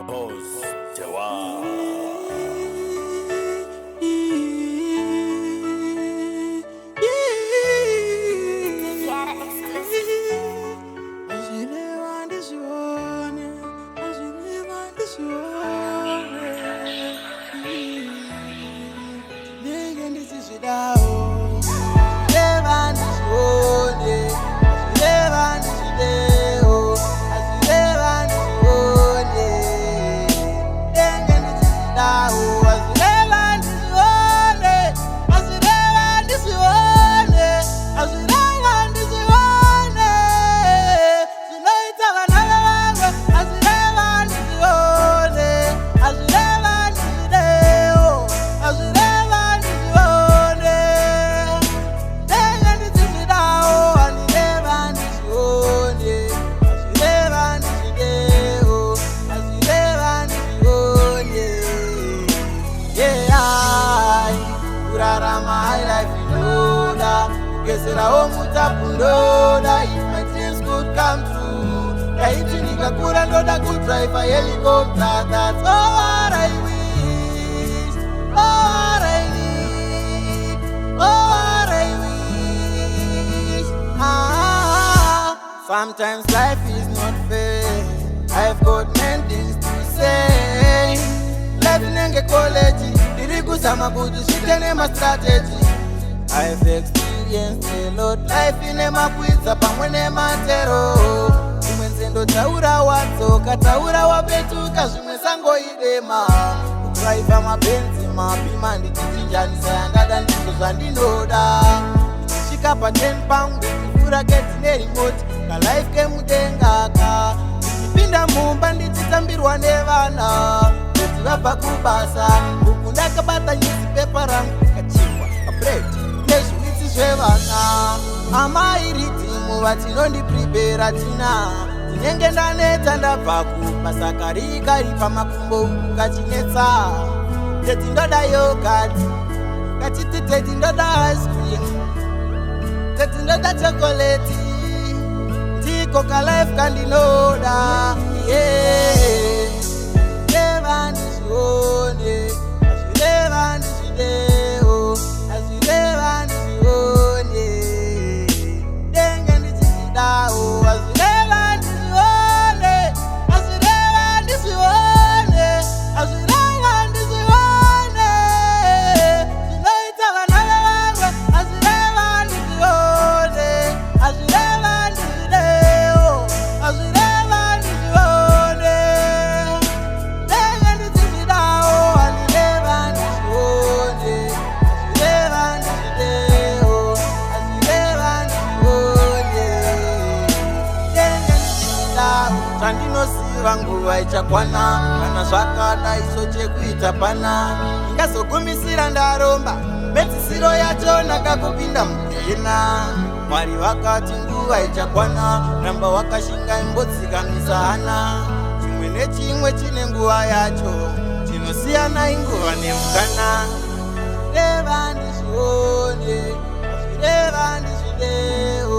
Pose Jawad. My life in order, guess it I mutapundoda. If my dreams could come true, Tahiti nikakura ndoda could drive a helicopter. That's all what I wish, all what I need, all what I wish. Sometimes life is not fair. I've got many things to say. Life nenge college. Kusama kujishite ma strategy. I've experienced a lot. Life inemakwidza pamwe nematero. Zvimwe nzendo taura watsoka, taura wapetuka, zvimwe sangoidema. Kudriva mabenzi mapima ndichichinjanisa yandada ndizvo zvandinoda. Ndichishika pa 10 pound ndikura geti neremote kalife kemudenga ka. Ndichipinda mumba ndichitambirwa nevana vabva kubasa. Ndakabata newspaper rangu kachimwa bread nezviwitsi zvevana. Amairitimu vatinondiprepara tina tinenge ndaneta ndabva kubasa kari pamakumbo kachinetsa. Teti ndoda yogurt, kachiti teti ndoda ice cream, teti ndoda chocolate, ndiko kalife kandinoda. Yeah, never ndizvione. Chandinosiva nguva ichakwana, kana zvakada iso chekuita pana. Ndingazogumisira ndaromba, medzisiro yacho nakakupinda mudhena. Mwari vakati nguva ichakwana, ramba wakashinga imbodzikamisa hana. Chimwe nechimwe chine nguva yacho, chinosiyana inguva nemukana. Reva ndizvione, reva ndizvideo.